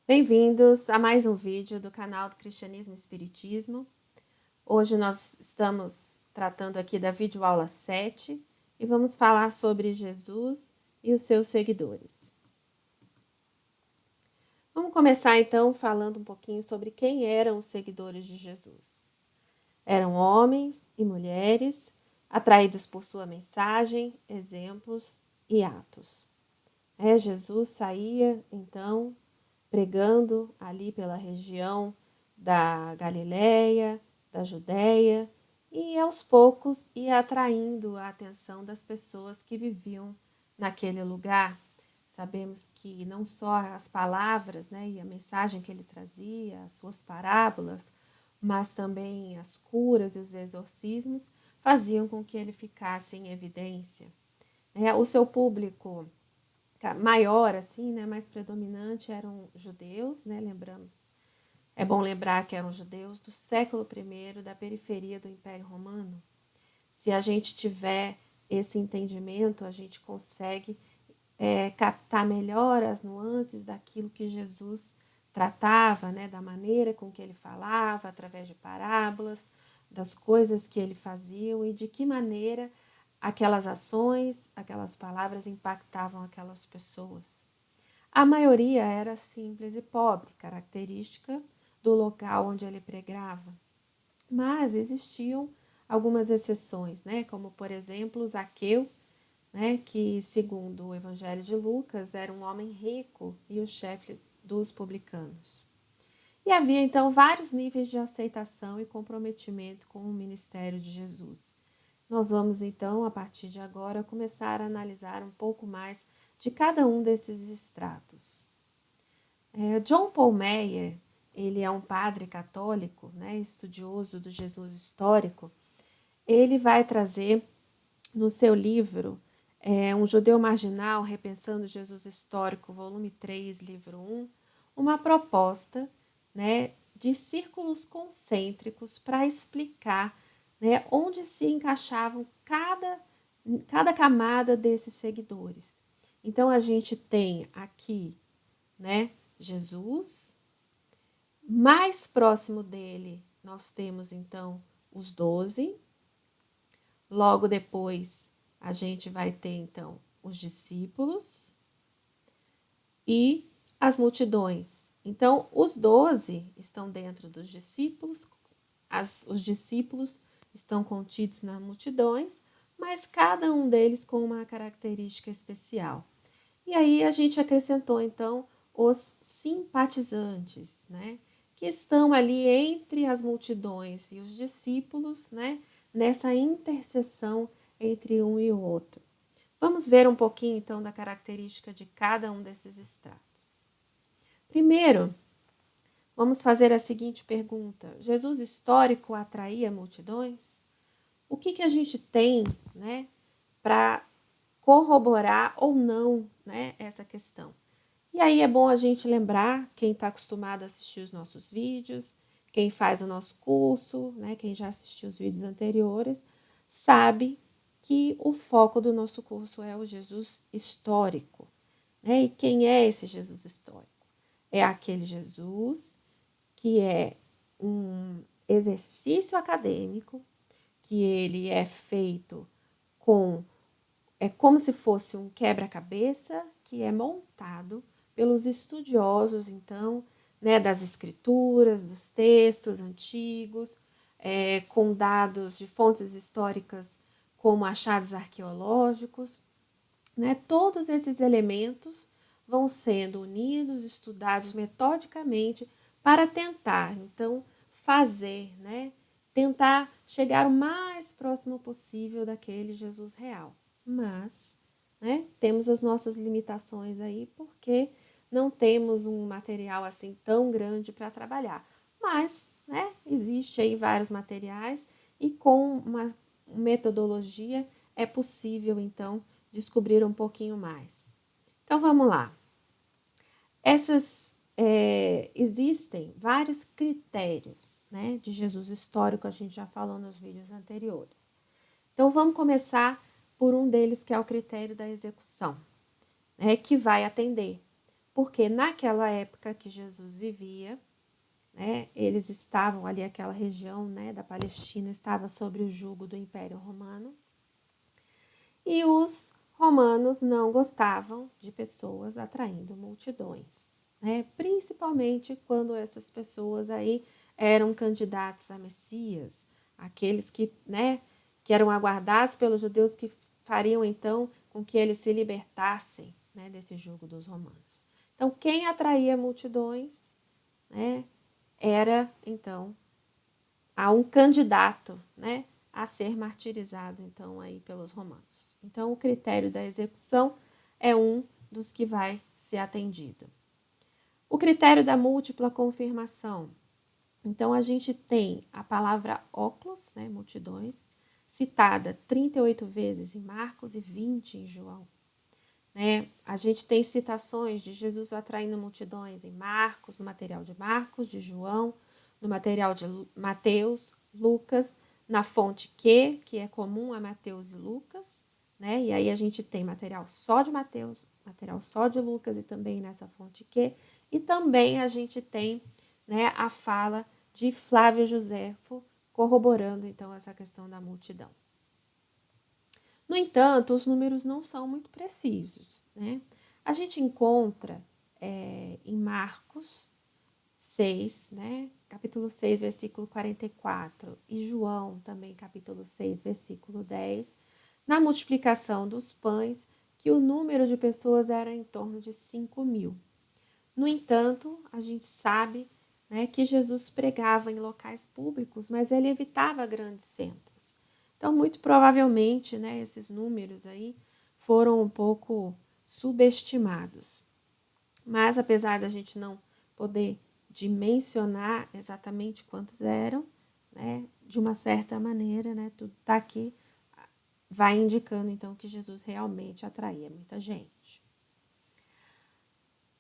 Bem-vindos a mais um vídeo do canal do Cristianismo e Espiritismo. Hoje nós estamos tratando aqui da videoaula 7 e vamos falar sobre Jesus e os seus seguidores. Vamos começar então falando um pouquinho sobre quem eram os seguidores de Jesus. Eram homens e mulheres atraídos por sua mensagem, exemplos e atos. Jesus saía então pregando ali pela região da Galileia, da Judéia, e aos poucos ia atraindo a atenção das pessoas que viviam naquele lugar. Sabemos que não só as palavras, e a mensagem que ele trazia, as suas parábolas, mas também as curas e os exorcismos faziam com que ele ficasse em evidência. O seu público maior, assim, mais predominante eram judeus, lembramos. É bom lembrar que eram judeus do século I, da periferia do Império Romano. Se a gente tiver esse entendimento, a gente consegue captar melhor as nuances daquilo que Jesus tratava, da maneira com que ele falava, através de parábolas, das coisas que ele fazia e de que maneira aquelas ações, aquelas palavras impactavam aquelas pessoas. A maioria era simples e pobre, característica do local onde ele pregava. Mas existiam algumas exceções, como por exemplo Zaqueu, que segundo o Evangelho de Lucas era um homem rico e o chefe dos publicanos. E havia então vários níveis de aceitação e comprometimento com o ministério de Jesus. Nós vamos então, a partir de agora, começar a analisar um pouco mais de cada um desses estratos. John Paul Meyer, ele é um padre católico, estudioso do Jesus histórico. Ele vai trazer no seu livro Um Judeu Marginal, Repensando Jesus Histórico, volume 3, livro 1, uma proposta de círculos concêntricos para explicar onde se encaixavam cada camada desses seguidores. Então, a gente tem aqui Jesus, mais próximo dele nós temos então os 12, logo depois a gente vai ter então os discípulos e as multidões. Então, os 12 estão dentro dos discípulos, os discípulos estão contidos nas multidões, mas cada um deles com uma característica especial. E aí a gente acrescentou, então, os simpatizantes, que estão ali entre as multidões e os discípulos, nessa interseção entre um e o outro. Vamos ver um pouquinho, então, da característica de cada um desses estratos. Primeiro, vamos fazer a seguinte pergunta: Jesus histórico atraía multidões? O que a gente tem, para corroborar ou não, essa questão? E aí é bom a gente lembrar, quem está acostumado a assistir os nossos vídeos, quem faz o nosso curso, quem já assistiu os vídeos anteriores, sabe que o foco do nosso curso é o Jesus histórico. E quem é esse Jesus histórico? É aquele Jesus que é um exercício acadêmico, que ele é feito é como se fosse um quebra-cabeça que é montado pelos estudiosos, então, das escrituras, dos textos antigos, com dados de fontes históricas como achados arqueológicos. Todos esses elementos vão sendo unidos, estudados metodicamente para tentar, então, tentar chegar o mais próximo possível daquele Jesus real. Mas temos as nossas limitações aí, porque não temos um material assim tão grande para trabalhar. Mas existe aí vários materiais e com uma metodologia é possível, então, descobrir um pouquinho mais. Então, vamos lá. Existem vários critérios de Jesus histórico, a gente já falou nos vídeos anteriores. Então, vamos começar por um deles, que é o critério da execução, que vai atender. porque naquela época que Jesus vivia, né, eles estavam ali, aquela região, né, da Palestina estava sob o jugo do Império Romano, e os romanos não gostavam de pessoas atraindo multidões, né, principalmente quando essas pessoas aí eram candidatos a Messias, aqueles que, né, que eram aguardados pelos judeus, que fariam então com que eles se libertassem, né, desse jugo dos romanos. Então, quem atraía multidões, né, era então a um candidato, né, a ser martirizado então aí pelos romanos. Então, o critério da execução é um dos que vai ser atendido. O critério da múltipla confirmação. Então, a gente tem a palavra óculos, né, multidões, citada 38 vezes em Marcos e 20 em João. Né? A gente tem citações de Jesus atraindo multidões em Marcos, no material de Marcos, de João, no material de Mateus, Lucas, na fonte que é comum a Mateus e Lucas, né? E aí a gente tem material só de Mateus, material só de Lucas e também nessa fonte que, e também a gente tem, né, a fala de Flávio Joséfo corroborando então essa questão da multidão. No entanto, os números não são muito precisos, né? A gente encontra em Marcos 6, né? Capítulo 6, versículo 44, e João também, capítulo 6, versículo 10, na multiplicação dos pães, que o número de pessoas era em torno de 5.000. No entanto, a gente sabe, né, que Jesus pregava em locais públicos, mas ele evitava grandes centros. Então, muito provavelmente, né, esses números aí foram um pouco subestimados. Mas, apesar da gente não poder dimensionar exatamente quantos eram, né, de uma certa maneira, né, tudo está aqui, vai indicando então que Jesus realmente atraía muita gente.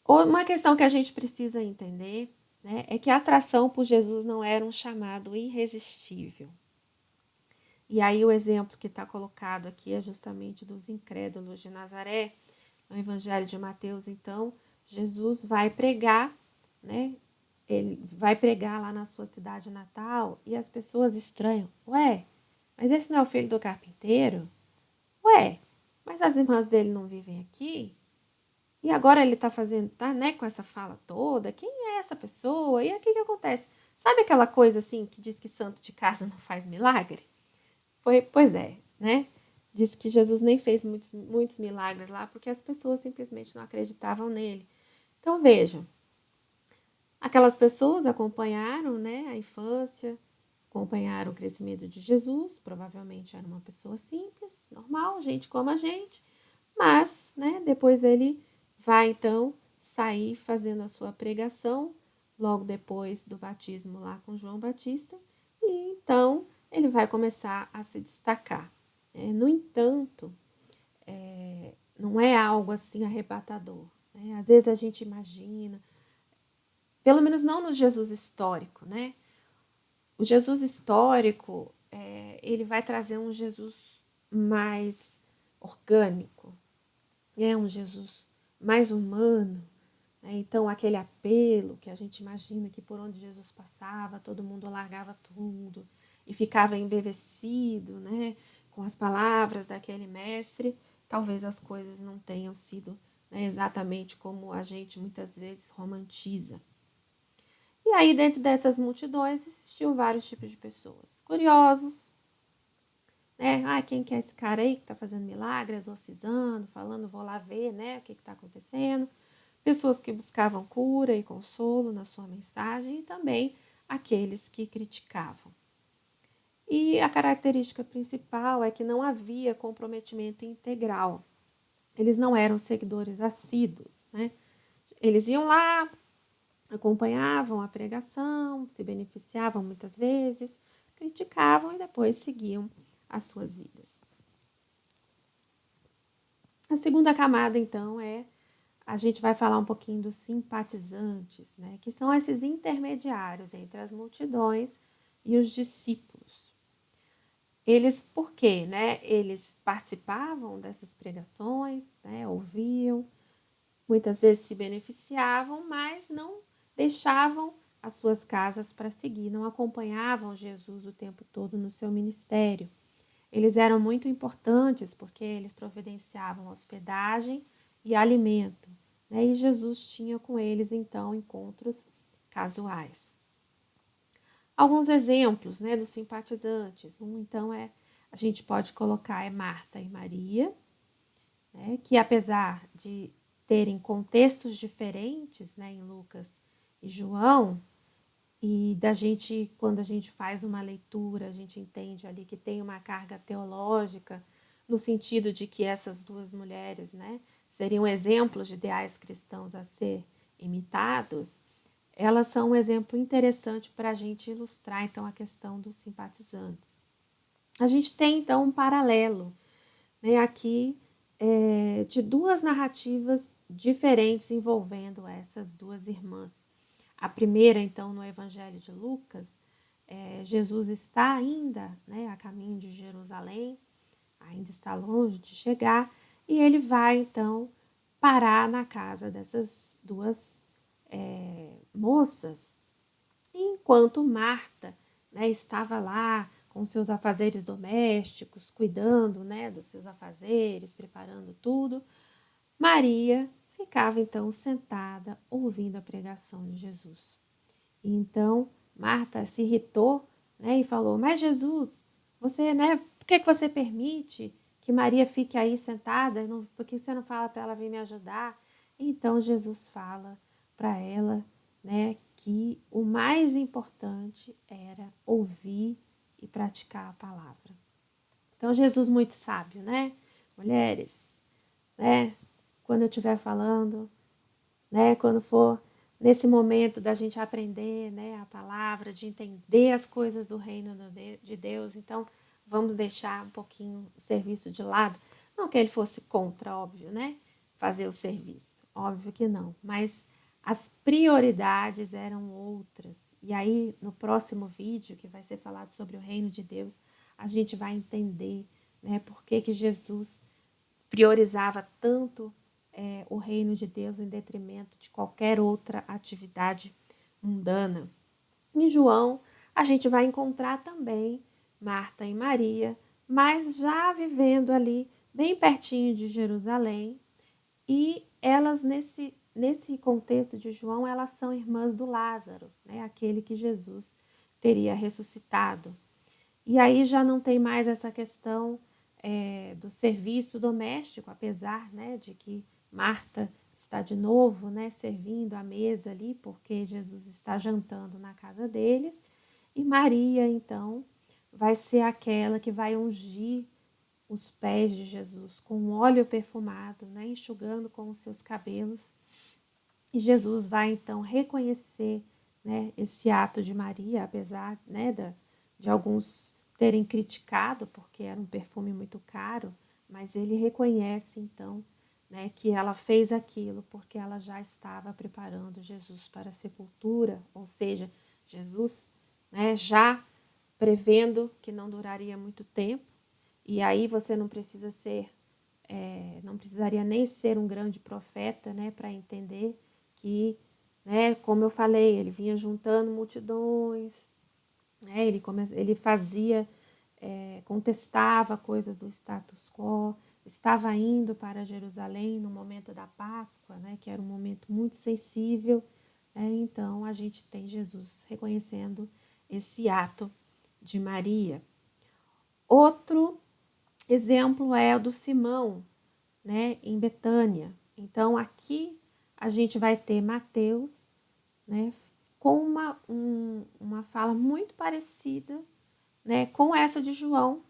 Uma questão que a gente precisa entender, né, é que a atração por Jesus não era um chamado irresistível. E aí o exemplo que está colocado aqui é justamente dos incrédulos de Nazaré, no Evangelho de Mateus. Então, Jesus vai pregar, né? Ele vai pregar lá na sua cidade natal e as pessoas estranham. Ué, mas esse não é o filho do carpinteiro? Ué, mas as irmãs dele não vivem aqui? E agora ele está fazendo, tá, né, com essa fala toda. Quem é essa pessoa? E aí o que acontece? Sabe aquela coisa assim que diz que santo de casa não faz milagre? Pois é, né? Diz que Jesus nem fez muitos milagres lá porque as pessoas simplesmente não acreditavam nele. Então vejam, aquelas pessoas acompanharam, né, a infância, acompanharam o crescimento de Jesus, provavelmente era uma pessoa simples, normal, gente como a gente, mas, né, depois ele vai então sair fazendo a sua pregação, logo depois do batismo lá com João Batista, e então ele vai começar a se destacar. No entanto, não é algo assim arrebatador. Né? Às vezes a gente imagina, pelo menos não no Jesus histórico, né? O Jesus histórico, ele vai trazer um Jesus mais orgânico, um Jesus mais humano. Né? Então, aquele apelo que a gente imagina que por onde Jesus passava, todo mundo largava tudo e ficava embevecido, né, com as palavras daquele mestre, talvez as coisas não tenham sido, né, exatamente como a gente muitas vezes romantiza. E aí, dentro dessas multidões, existiam vários tipos de pessoas. Curiosos, né? Quem que é esse cara aí que está fazendo milagre, exorcizando, falando, vou lá ver, né, o que está acontecendo. Pessoas que buscavam cura e consolo na sua mensagem e também aqueles que criticavam. E a característica principal é que não havia comprometimento integral. Eles não eram seguidores assíduos, né? Eles iam lá, acompanhavam a pregação, se beneficiavam muitas vezes, criticavam e depois seguiam as suas vidas. A segunda camada, então, a gente vai falar um pouquinho dos simpatizantes, né, que são esses intermediários entre as multidões e os discípulos. Eles, por quê? Né? Eles participavam dessas pregações, né, ouviam, muitas vezes se beneficiavam, mas não deixavam as suas casas para seguir, não acompanhavam Jesus o tempo todo no seu ministério. Eles eram muito importantes porque eles providenciavam hospedagem e alimento, né? E Jesus tinha com eles, então, encontros casuais. Alguns exemplos, né, dos simpatizantes. Então, a gente pode colocar Marta e Maria, né, que apesar de terem contextos diferentes, né, em Lucas e João, e da gente, quando a gente faz uma leitura, a gente entende ali que tem uma carga teológica, no sentido de que essas duas mulheres, né, seriam exemplos de ideais cristãos a ser imitados. Elas são um exemplo interessante para a gente ilustrar, então, a questão dos simpatizantes. A gente tem, então, um paralelo, né, aqui de duas narrativas diferentes envolvendo essas duas irmãs. A primeira, então, no Evangelho de Lucas, Jesus está ainda, né, a caminho de Jerusalém, ainda está longe de chegar, e ele vai, então, parar na casa dessas duas moças, enquanto Marta, né, estava lá com seus afazeres domésticos, cuidando, né, dos seus afazeres, preparando tudo. Maria ficava então sentada ouvindo a pregação de Jesus. E então Marta se irritou, né, e falou: "Mas Jesus, você, né, por que você permite que Maria fique aí sentada? Por que você não fala para ela vir me ajudar?" Então Jesus fala para ela, né, que o mais importante era ouvir e praticar a palavra. Então Jesus muito sábio, né? Mulheres, né? Quando eu estiver falando, né? Quando for nesse momento da gente aprender, né, a palavra, de entender as coisas do reino de Deus, então vamos deixar um pouquinho o serviço de lado. Não que ele fosse contra, óbvio, né? Fazer o serviço, óbvio que não, mas as prioridades eram outras. E aí, no próximo vídeo, que vai ser falado sobre o reino de Deus, a gente vai entender, né, por que Jesus priorizava tanto o reino de Deus em detrimento de qualquer outra atividade mundana. Em João, a gente vai encontrar também Marta e Maria, mas já vivendo ali bem pertinho de Jerusalém, e elas nesse contexto de João, elas são irmãs do Lázaro, né, aquele que Jesus teria ressuscitado. E aí já não tem mais essa questão do serviço doméstico, apesar, né, de que Marta está de novo, né, servindo à mesa ali, porque Jesus está jantando na casa deles. E Maria, então, vai ser aquela que vai ungir os pés de Jesus com óleo perfumado, né, enxugando com os seus cabelos. E Jesus vai, então, reconhecer, né, esse ato de Maria, apesar, né, de alguns terem criticado, porque era um perfume muito caro, mas ele reconhece, então, né, que ela fez aquilo porque ela já estava preparando Jesus para a sepultura, ou seja, Jesus, né, já prevendo que não duraria muito tempo, e aí você não precisa ser, não precisaria nem ser um grande profeta, né, para entender que, né, como eu falei, ele vinha juntando multidões, né, ele fazia, contestava coisas do status quo, estava indo para Jerusalém no momento da Páscoa, né, que era um momento muito sensível, então a gente tem Jesus reconhecendo esse ato de Maria. Outro exemplo é o do Simão, né, em Betânia. Então aqui a gente vai ter Mateus, né, com uma fala muito parecida, né, com essa de João,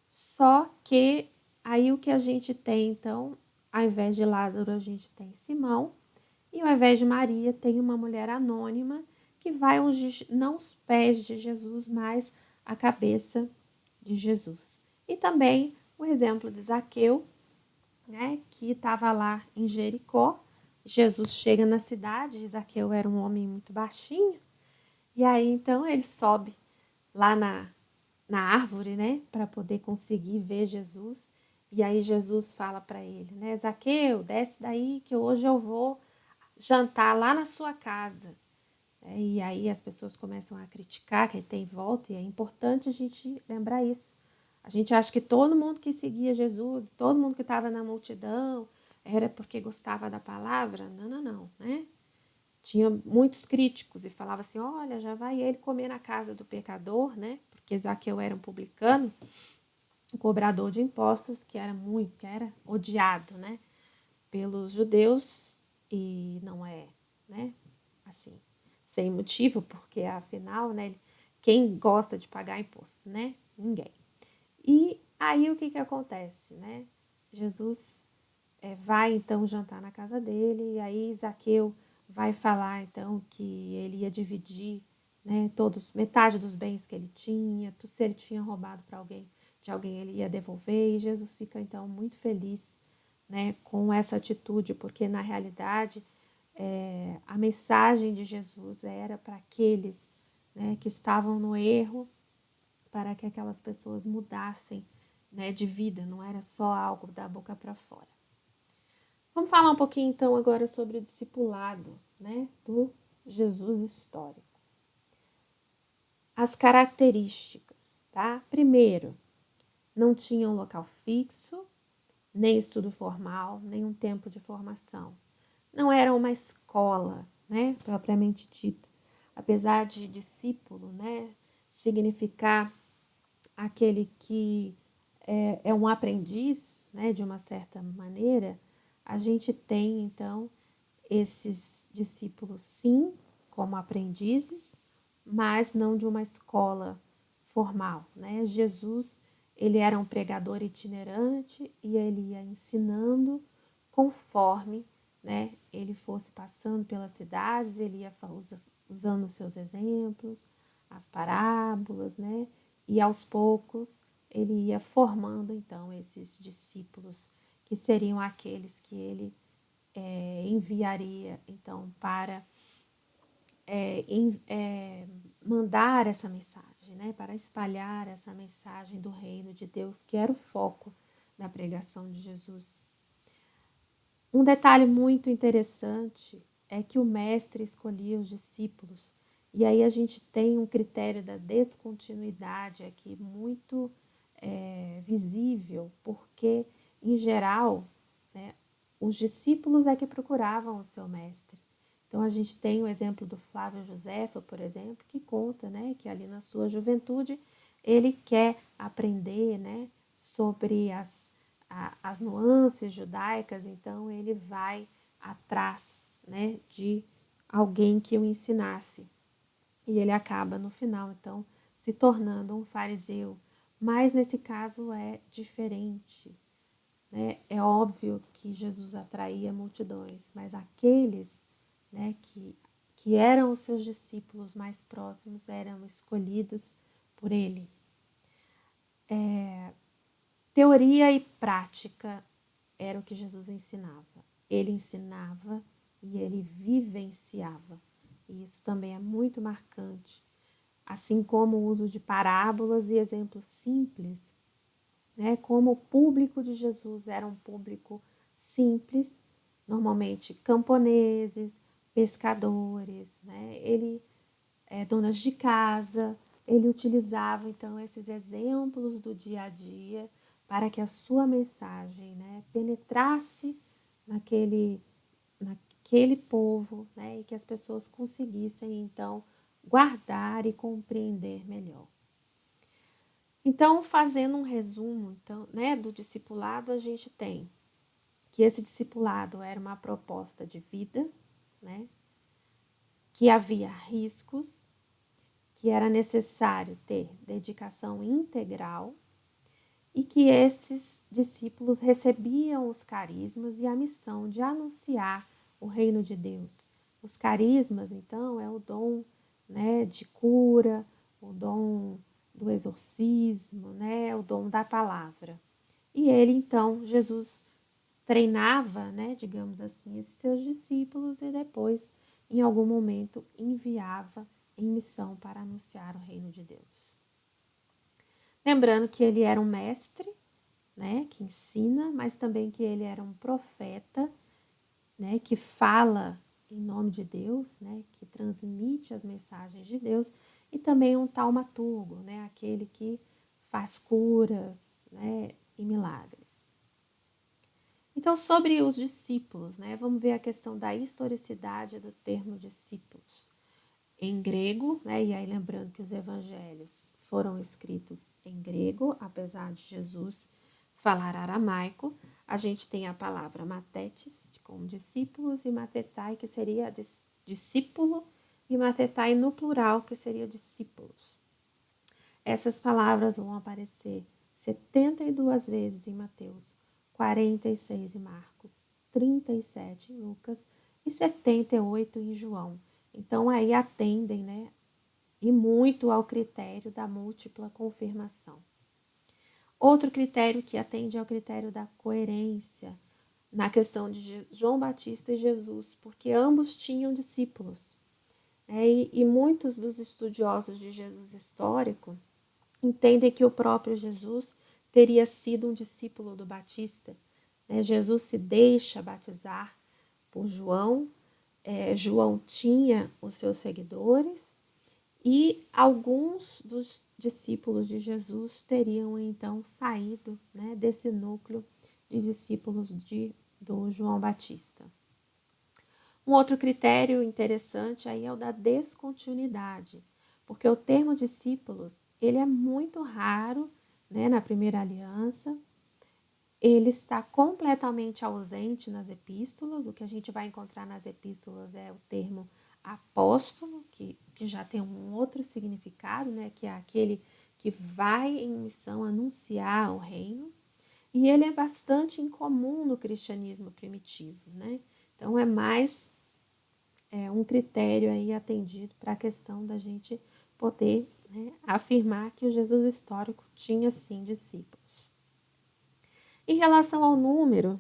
só que aí o que a gente tem, então, ao invés de Lázaro, a gente tem Simão, e ao invés de Maria, tem uma mulher anônima que vai ungir não os pés de Jesus, mas a cabeça de Jesus. E também o exemplo de Zaqueu, né, que estava lá em Jericó. Jesus chega na cidade, Zaqueu era um homem muito baixinho, e aí então ele sobe lá na árvore, né, para poder conseguir ver Jesus. E aí Jesus fala para ele, né? Zaqueu, desce daí que hoje eu vou jantar lá na sua casa. E aí as pessoas começam a criticar quem tem em volta, e é importante a gente lembrar isso. A gente acha que todo mundo que seguia Jesus, todo mundo que estava na multidão, era porque gostava da palavra. Não, não, não, né? Tinha muitos críticos e falava assim, olha, já vai ele comer na casa do pecador, né? Porque Zaqueu era um publicano, um cobrador de impostos que era odiado, né? Pelos judeus, e não é, né? Assim, sem motivo, porque afinal, né? Quem gosta de pagar imposto, né? Ninguém. E aí o que acontece, né? Jesus vai então jantar na casa dele, e aí Zaqueu vai falar então que ele ia dividir, né, metade dos bens que ele tinha, se ele tinha roubado de alguém ele ia devolver, e Jesus fica então muito feliz, né, com essa atitude, porque na realidade a mensagem de Jesus era para aqueles, né, que estavam no erro, para que aquelas pessoas mudassem, né, de vida, não era só algo da boca para fora. Vamos falar um pouquinho então agora sobre o discipulado, né, do Jesus histórico. As características, tá? Primeiro, não tinha um local fixo, nem estudo formal, nem um tempo de formação. Não era uma escola, né, propriamente dito. Apesar de discípulo, né, significar aquele que é um aprendiz, né, de uma certa maneira, a gente tem então esses discípulos, sim, como aprendizes, mas não de uma escola formal, né? Jesus, ele era um pregador itinerante e ele ia ensinando conforme, né, ele fosse passando pelas cidades, ele ia usando os seus exemplos, as parábolas, né? E aos poucos ele ia formando então esses discípulos que seriam aqueles que ele enviaria então para mandar essa mensagem, né, para espalhar essa mensagem do reino de Deus, que era o foco da pregação de Jesus. Um detalhe muito interessante é que o mestre escolhia os discípulos, e aí a gente tem um critério da descontinuidade aqui muito visível, porque, em geral, né, os discípulos é que procuravam o seu mestre. Então, a gente tem o exemplo do Flávio Josefo, por exemplo, que conta, né, que ali na sua juventude ele quer aprender, né, sobre as nuances judaicas, então ele vai atrás, né, de alguém que o ensinasse. E ele acaba, no final, então, se tornando um fariseu. Mas nesse caso é diferente, né? É óbvio que Jesus atraía multidões, mas aqueles, né, que eram os seus discípulos mais próximos eram escolhidos por ele. Teoria e prática era o que Jesus ensinava. Ele ensinava e ele vivenciava. E isso também é muito marcante. Assim como o uso de parábolas e exemplos simples, né? Como o público de Jesus era um público simples, normalmente camponeses, pescadores, né? Ele donas de casa, ele utilizava então esses exemplos do dia a dia para que a sua mensagem, né, penetrasse naquele povo, né, e que as pessoas conseguissem então guardar e compreender melhor. Então, fazendo um resumo então, né, do discipulado, a gente tem que esse discipulado era uma proposta de vida, né, que havia riscos, que era necessário ter dedicação integral e que esses discípulos recebiam os carismas e a missão de anunciar o reino de Deus. Os carismas, então, é o dom, né, de cura, o dom do exorcismo, né, o dom da palavra. E ele, então, Jesus treinava, né, digamos assim, esses seus discípulos e depois, em algum momento, enviava em missão para anunciar o reino de Deus. Lembrando que ele era um mestre, né, que ensina, mas também que ele era um profeta, né, que fala em nome de Deus, né, que transmite as mensagens de Deus, e também um taumaturgo, né, aquele que faz curas, né, e milagres. Então, sobre os discípulos, né, vamos ver a questão da historicidade do termo discípulos. Em grego, né, e aí lembrando que os evangelhos foram escritos em grego, apesar de Jesus falar aramaico, a gente tem a palavra matetes, com discípulos, e matetai, que seria discípulo, e matetai no plural, que seria discípulos. Essas palavras vão aparecer 72 vezes em Mateus, 46 em Marcos, 37 em Lucas e 78 em João. Então, aí atendem, né, e muito ao critério da múltipla confirmação. Outro critério que atende ao critério da coerência na questão de João Batista e Jesus, porque ambos tinham discípulos. E muitos dos estudiosos de Jesus histórico entendem que o próprio Jesus teria sido um discípulo do Batista. Jesus se deixa batizar por João, João tinha os seus seguidores, e alguns dos discípulos de Jesus teriam então saído, né, desse núcleo de discípulos do João Batista. Um outro critério interessante aí é o da descontinuidade, porque o termo discípulos ele é muito raro, né, na primeira aliança. Ele está completamente ausente nas epístolas. O que a gente vai encontrar nas epístolas é o termo apóstolo, que já tem um outro significado, né, que é aquele que vai em missão anunciar o reino. E ele é bastante incomum no cristianismo primitivo, né? Então é mais um critério aí atendido para a questão da gente poder, né, afirmar que o Jesus histórico tinha sim discípulos. Em relação ao número,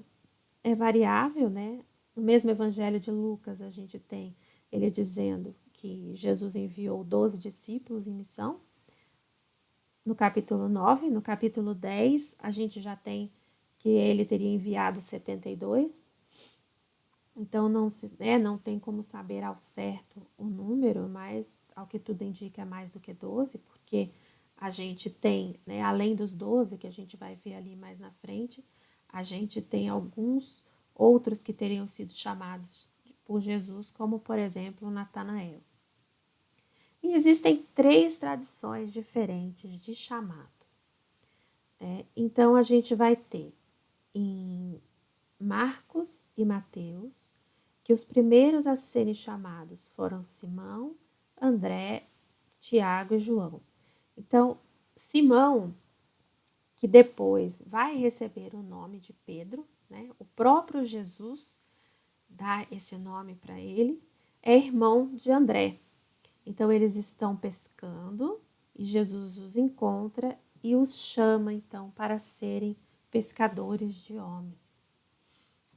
é variável, né? No mesmo Evangelho de Lucas, a gente tem ele dizendo que Jesus enviou 12 discípulos em missão. No capítulo 9, no capítulo 10, a gente já tem que ele teria enviado 72. Então, não tem como saber ao certo o número, mas ao que tudo indica é mais do que 12, porque a gente tem, né, além dos 12, que a gente vai ver ali mais na frente, a gente tem alguns outros que teriam sido chamados por Jesus, como, por exemplo, Natanael. E existem 3 tradições diferentes de chamado. Então, a gente vai ter em Marcos e Mateus, que os primeiros a serem chamados foram Simão, André, Tiago e João. Então, Simão, que depois vai receber o nome de Pedro, né? O próprio Jesus dá esse nome para ele, é irmão de André. Então, eles estão pescando e Jesus os encontra e os chama, então, para serem pescadores de homens.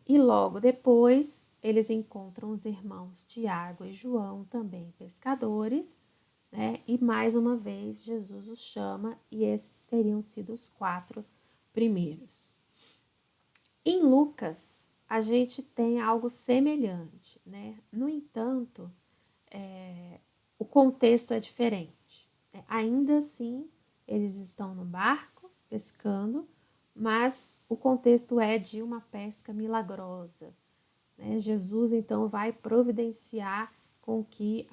E logo depois, eles encontram os irmãos Tiago e João, também pescadores, né? E mais uma vez, Jesus os chama e esses teriam sido os 4 primeiros. Em Lucas, a gente tem algo semelhante, né? No entanto, o contexto é diferente. Ainda assim, eles estão no barco pescando, mas o contexto é de uma pesca milagrosa. Jesus, então, vai providenciar com que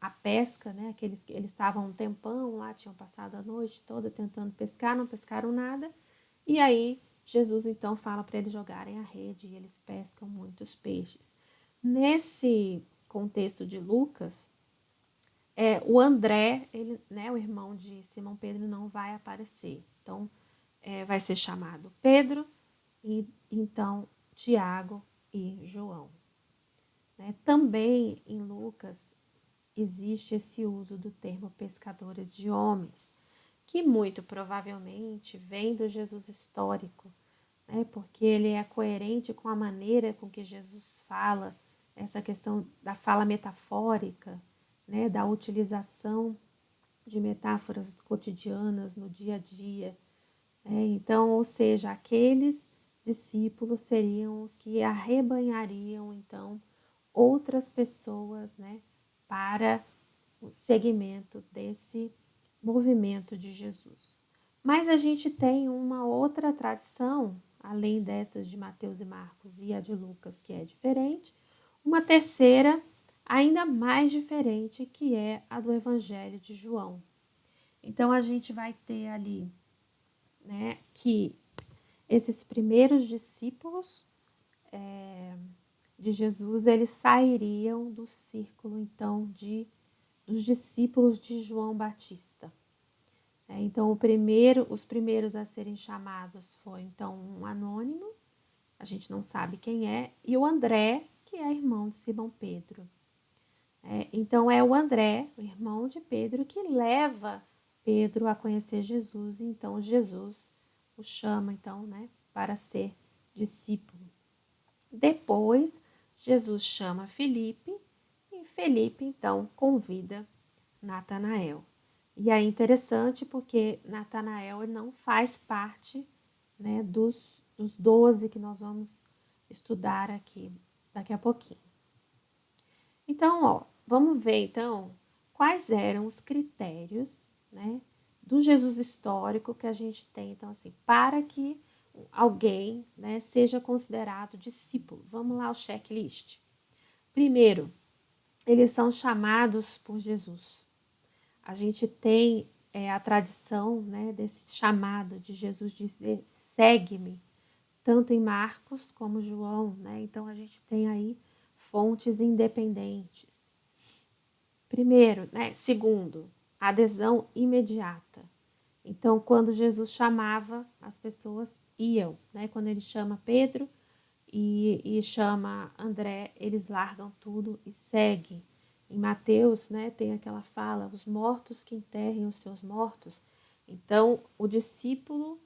a pesca, né, eles estavam um tempão lá, tinham passado a noite toda tentando pescar, não pescaram nada, e aí Jesus, então, fala para eles jogarem a rede e eles pescam muitos peixes. Nesse contexto de Lucas, o André, ele, né, o irmão de Simão Pedro, não vai aparecer. Então, vai ser chamado Pedro e então Tiago e João. Também em Lucas existe esse uso do termo pescadores de homens, que muito provavelmente vem do Jesus histórico, porque ele é coerente com a maneira com que Jesus fala, essa questão da fala metafórica, da utilização de metáforas cotidianas no dia a dia. Então, ou seja, aqueles discípulos seriam os que arrebanhariam, então, outras pessoas, né, para o segmento desse movimento de Jesus. Mas a gente tem uma outra tradição, além dessas de Mateus e Marcos e a de Lucas, que é diferente, uma terceira ainda mais diferente, que é a do Evangelho de João. Então a gente vai ter ali, né, que esses primeiros discípulos de Jesus, eles sairiam do círculo, então, dos discípulos de João Batista. Então, os primeiros a serem chamados foi, então, um anônimo, a gente não sabe quem é, e o André, que é irmão de Simão Pedro. Então, é o André, o irmão de Pedro, que leva Pedro a conhecer Jesus, e então Jesus o chama, então, né, para ser discípulo. Depois, Jesus chama Felipe, e Felipe, então, convida Natanael. E é interessante porque Natanael não faz parte, né, dos 12 que nós vamos estudar aqui daqui a pouquinho. Então, vamos ver então quais eram os critérios, né, do Jesus histórico que a gente tem, então, assim, para que alguém, né, seja considerado discípulo. Vamos lá, o checklist. Primeiro, eles são chamados por Jesus. A gente tem a tradição, né, desse chamado de Jesus dizer segue-me, tanto em Marcos como João, né? Então a gente tem aí fontes independentes. Primeiro, né? Segundo, adesão imediata. Então, quando Jesus chamava, as pessoas iam, né? Quando ele chama Pedro e chama André, eles largam tudo e seguem. Em Mateus, né, tem aquela fala, os mortos que enterrem os seus mortos. Então, o discípulo,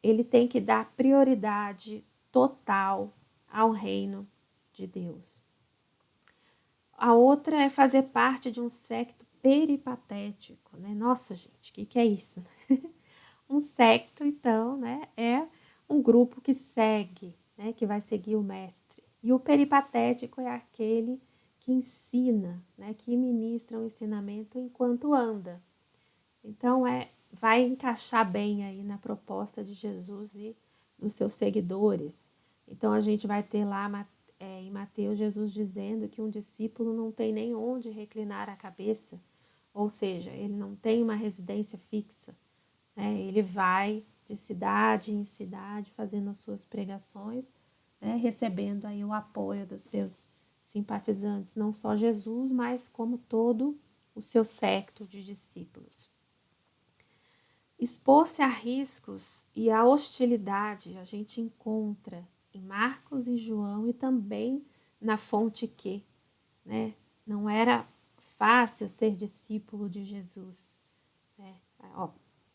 ele tem que dar prioridade total ao reino de Deus. A outra é fazer parte de um secto peripatético, né? Nossa, gente, o que é isso? Um secto, então, né, é um grupo que segue, né, que vai seguir o mestre. E o peripatético é aquele que ensina, né, que ministra um ensinamento enquanto anda. Então, vai encaixar bem aí na proposta de Jesus e dos seus seguidores. Então, a gente vai ter lá em Mateus Jesus dizendo que um discípulo não tem nem onde reclinar a cabeça, ou seja, ele não tem uma residência fixa. Ele vai de cidade em cidade fazendo as suas pregações, né, recebendo aí o apoio dos seus simpatizantes, não só Jesus, mas como todo o seu séquito de discípulos. Expor-se a riscos e a hostilidade a gente encontra em Marcos e João e também na fonte Q, né? Não era fácil ser discípulo de Jesus, né?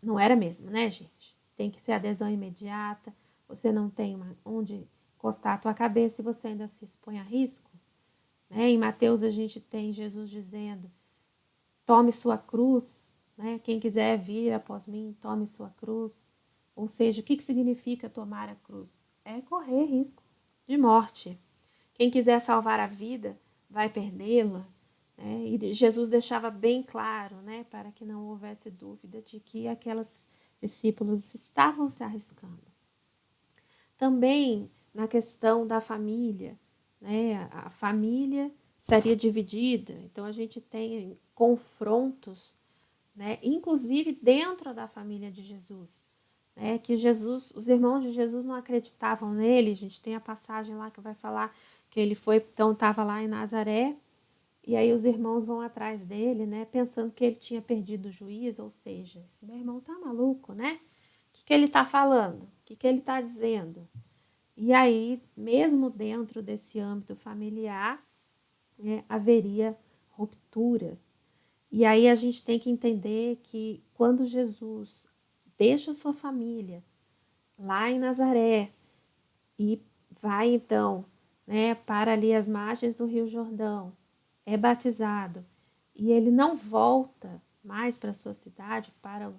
Não era mesmo, né, gente? Tem que ser adesão imediata, você não tem onde encostar a tua cabeça e você ainda se expõe a risco. Né? Em Mateus a gente tem Jesus dizendo, tome sua cruz, né? Quem quiser vir após mim, tome sua cruz. Ou seja, o que significa tomar a cruz? É correr risco de morte. Quem quiser salvar a vida, vai perdê-la. E Jesus deixava bem claro, né, para que não houvesse dúvida de que aqueles discípulos estavam se arriscando. Também na questão da família, né, a família seria dividida, então a gente tem confrontos, né, inclusive dentro da família de Jesus, né, que Jesus, os irmãos de Jesus não acreditavam nele. A gente tem a passagem lá que vai falar que ele foi, então estava lá em Nazaré, e aí os irmãos vão atrás dele, né, pensando que ele tinha perdido o juízo, ou seja, esse meu irmão tá maluco, né? O que ele tá falando? O que ele tá dizendo? E aí, mesmo dentro desse âmbito familiar, né, haveria rupturas. E aí a gente tem que entender que quando Jesus deixa sua família lá em Nazaré e vai então, né, para ali as margens do Rio Jordão, é batizado e ele não volta mais para sua cidade, para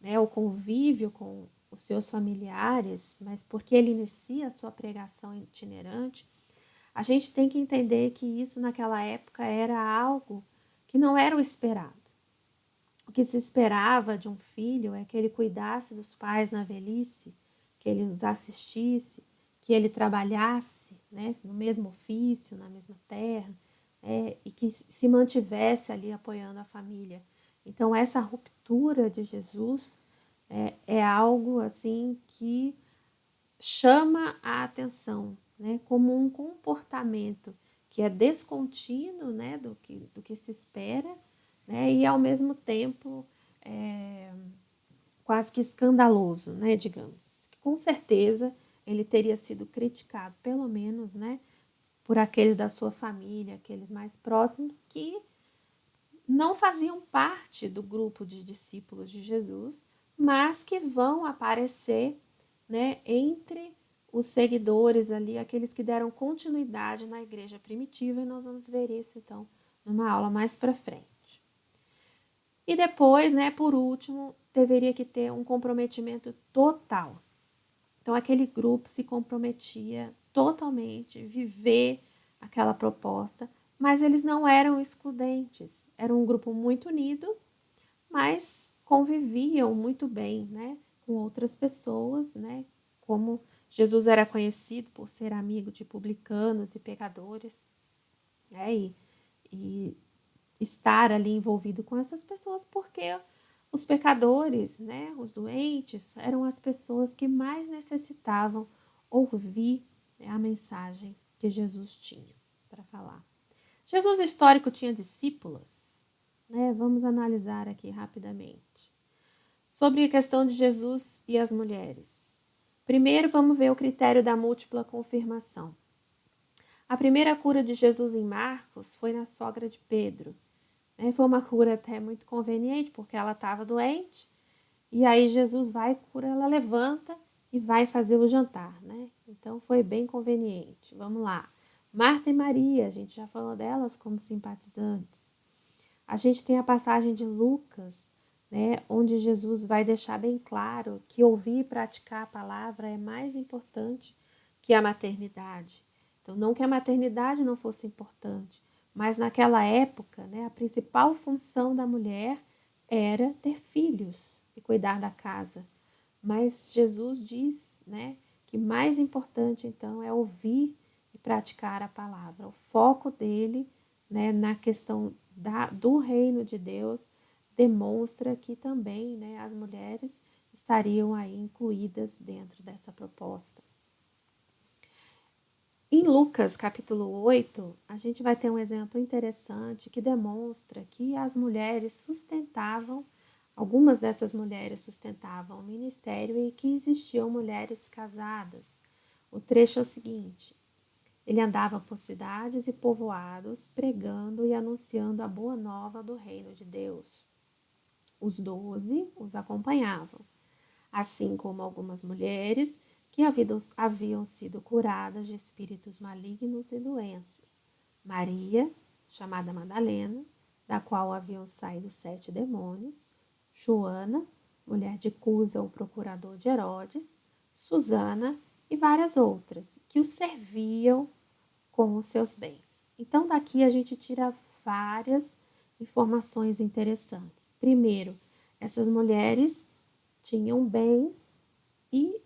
né, o convívio com os seus familiares, mas porque ele inicia a sua pregação itinerante, a gente tem que entender que isso naquela época era algo que não era o esperado. O que se esperava de um filho é que ele cuidasse dos pais na velhice, que ele os assistisse, que ele trabalhasse, né, no mesmo ofício, na mesma terra, e que se mantivesse ali apoiando a família. Então, essa ruptura de Jesus é algo assim que chama a atenção, né, como um comportamento que é descontínuo, né, do que se espera, né, e ao mesmo tempo quase que escandaloso, né, digamos. Com certeza ele teria sido criticado, pelo menos, né, por aqueles da sua família, aqueles mais próximos que não faziam parte do grupo de discípulos de Jesus, mas que vão aparecer, né, entre os seguidores ali, aqueles que deram continuidade na igreja primitiva, e nós vamos ver isso então numa aula mais para frente. E depois, né, por último, deveria que ter um comprometimento total. Então aquele grupo se comprometia totalmente, viver aquela proposta, mas eles não eram excludentes, era um grupo muito unido, mas conviviam muito bem, né, com outras pessoas, né, como Jesus era conhecido por ser amigo de publicanos e pecadores, né, e estar ali envolvido com essas pessoas, porque os pecadores, né, os doentes, eram as pessoas que mais necessitavam ouvir, né, a mensagem que Jesus tinha para falar. Jesus histórico tinha discípulas, né? Vamos analisar aqui rapidamente. Sobre a questão de Jesus e as mulheres. Primeiro, vamos ver o critério da múltipla confirmação. A primeira cura de Jesus em Marcos foi na sogra de Pedro. Foi uma cura até muito conveniente, porque ela estava doente, e aí Jesus vai, cura, ela levanta e vai fazer o jantar, né? Então foi bem conveniente. Vamos lá. Marta e Maria, a gente já falou delas como simpatizantes. A gente tem a passagem de Lucas, né, onde Jesus vai deixar bem claro que ouvir e praticar a palavra é mais importante que a maternidade. Então, não que a maternidade não fosse importante, mas naquela época, né, a principal função da mulher era ter filhos e cuidar da casa. Mas Jesus diz, né, que mais importante, então, é ouvir e praticar a palavra. O foco dele, né, na questão do reino de Deus demonstra que também, né, as mulheres estariam aí incluídas dentro dessa proposta. Em Lucas, capítulo 8, a gente vai ter um exemplo interessante que demonstra que as mulheres sustentavam, algumas dessas mulheres sustentavam o ministério e que existiam mulheres casadas. O trecho é o seguinte: ele andava por cidades e povoados, pregando e anunciando a boa nova do reino de Deus. Os 12 os acompanhavam, assim como algumas mulheres que haviam sido curadas de espíritos malignos e doenças. Maria, chamada Madalena, da qual haviam saído 7 demônios, Joana, mulher de Cusa, o procurador de Herodes, Susana e várias outras, que o serviam com os seus bens. Então, daqui a gente tira várias informações interessantes. Primeiro, essas mulheres tinham bens e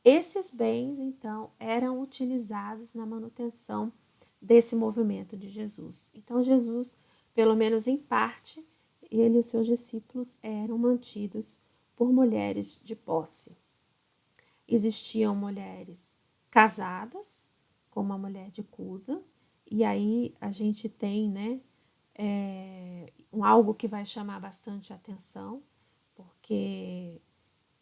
esses bens, então, eram utilizados na manutenção desse movimento de Jesus. Então, Jesus, pelo menos em parte, ele e os seus discípulos eram mantidos por mulheres de posse. Existiam mulheres casadas, como a mulher de Cusa, e aí a gente tem, né, algo que vai chamar bastante atenção, porque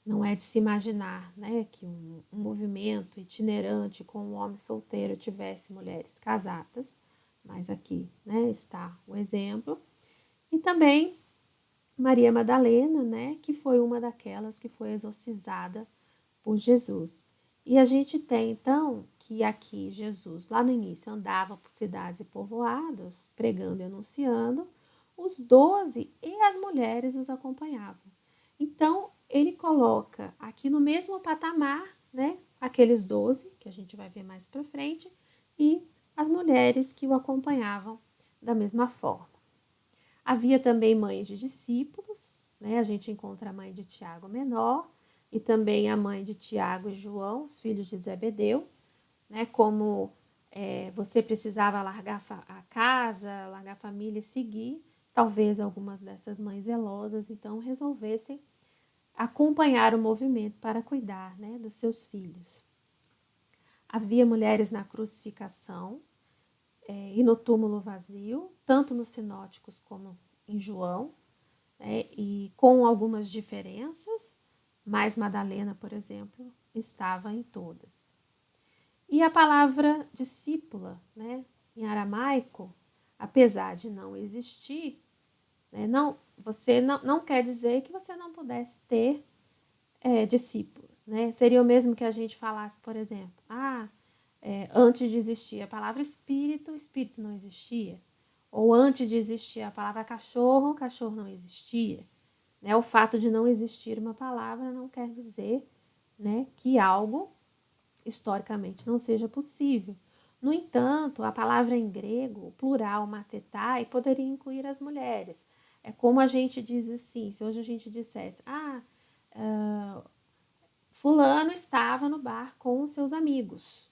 não é de se imaginar, né, que um movimento itinerante com um homem solteiro tivesse mulheres casadas, mas aqui, né, está o exemplo. E também Maria Madalena, né, que foi uma daquelas que foi exorcizada por Jesus. E a gente tem, então, que aqui Jesus, lá no início, andava por cidades e povoados, pregando e anunciando, os 12 e as mulheres os acompanhavam. Então, ele coloca aqui no mesmo patamar, né, aqueles 12, que a gente vai ver mais para frente, e as mulheres que o acompanhavam da mesma forma. Havia também mães de discípulos, né, a gente encontra a mãe de Tiago menor, e também a mãe de Tiago e João, os filhos de Zebedeu, né, como você precisava largar a casa, largar a família e seguir, talvez algumas dessas mães zelosas, então, resolvessem acompanhar o movimento para cuidar, né, dos seus filhos. Havia mulheres na crucificação e no túmulo vazio, tanto nos sinóticos como em João, né, e com algumas diferenças, mas Madalena, por exemplo, estava em todas. E a palavra discípula, né, em aramaico, apesar de não existir, né, você não quer dizer que você não pudesse ter discípulos. Né? Seria o mesmo que a gente falasse, por exemplo, antes de existir a palavra espírito, espírito não existia. Ou antes de existir a palavra cachorro, cachorro não existia. Né? O fato de não existir uma palavra não quer dizer, né, que algo historicamente não seja possível. No entanto, a palavra em grego, o plural matetai, poderia incluir as mulheres. É como a gente diz assim, se hoje a gente dissesse, fulano estava no bar com os seus amigos.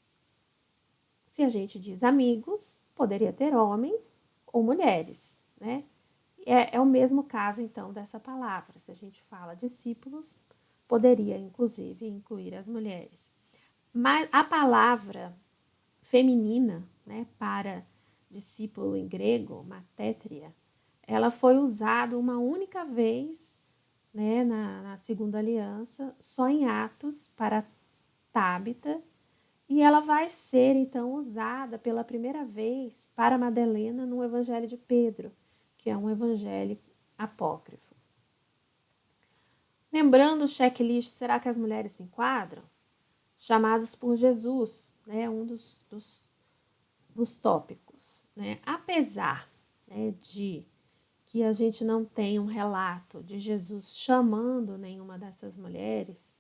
Se a gente diz amigos, poderia ter homens ou mulheres, né? É o mesmo caso, então, dessa palavra. Se a gente fala discípulos, poderia, inclusive, incluir as mulheres. Mas a palavra feminina, né, para discípulo em grego, matétria, ela foi usada uma única vez, né, na segunda aliança, só em Atos, para Tábita, e ela vai ser, então, usada pela primeira vez para Madalena no Evangelho de Pedro, que é um evangelho apócrifo. Lembrando o checklist, será que as mulheres se enquadram? Chamados por Jesus, né, um dos tópicos. Né? Apesar, né, de que a gente não tem um relato de Jesus chamando nenhuma dessas mulheres,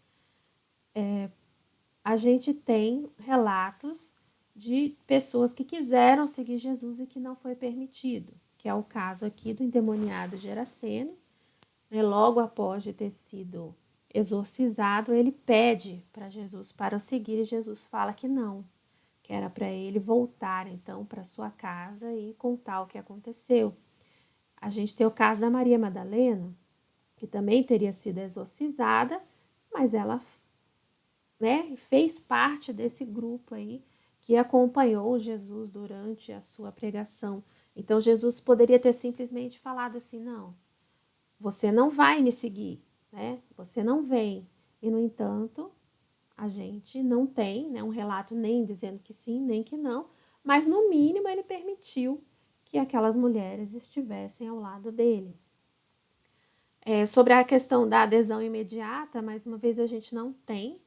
a gente tem relatos de pessoas que quiseram seguir Jesus e que não foi permitido, que é o caso aqui do endemoniado Geraseno. Né? Logo após de ter sido exorcizado, ele pede para Jesus para o seguir e Jesus fala que não, que era para ele voltar então para sua casa e contar o que aconteceu. A gente tem o caso da Maria Madalena, que também teria sido exorcizada, mas ela, né, fez parte desse grupo aí que acompanhou Jesus durante a sua pregação. Então Jesus poderia ter simplesmente falado assim, não, você não vai me seguir, né? Você não vem. E no entanto, a gente não tem, né, um relato nem dizendo que sim, nem que não, mas no mínimo ele permitiu que aquelas mulheres estivessem ao lado dele. Sobre a questão da adesão imediata, mais uma vez a gente não tem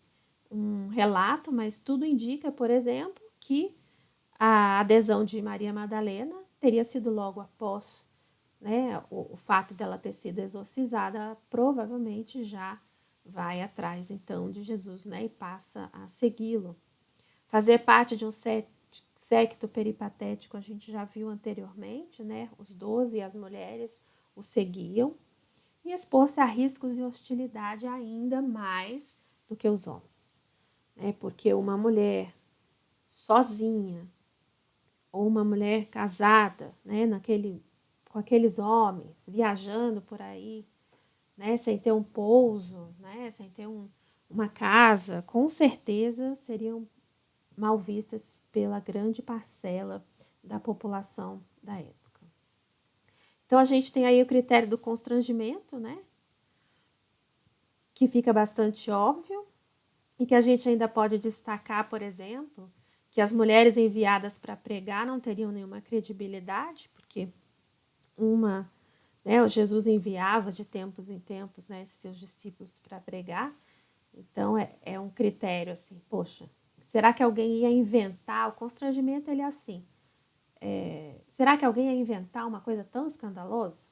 um relato, mas tudo indica, por exemplo, que a adesão de Maria Madalena teria sido logo após, né, o fato dela ter sido exorcizada, provavelmente já vai atrás então de Jesus, né, e passa a segui-lo. Fazer parte de um séquito peripatético a gente já viu anteriormente, né, os 12 e as mulheres o seguiam, e expor-se a riscos e hostilidade ainda mais do que os homens. Né? Porque uma mulher sozinha ou uma mulher casada, né, com aqueles homens, viajando por aí, né, sem ter um pouso, né, sem ter uma casa, com certeza seriam mal vistas pela grande parcela da população da época. Então, a gente tem aí o critério do constrangimento, né, que fica bastante óbvio, e que a gente ainda pode destacar, por exemplo, que as mulheres enviadas para pregar não teriam nenhuma credibilidade, porque né, Jesus enviava de tempos em tempos, né, seus discípulos para pregar, então é um critério assim, poxa, será que alguém ia inventar? O constrangimento ele é assim, será que alguém ia inventar uma coisa tão escandalosa?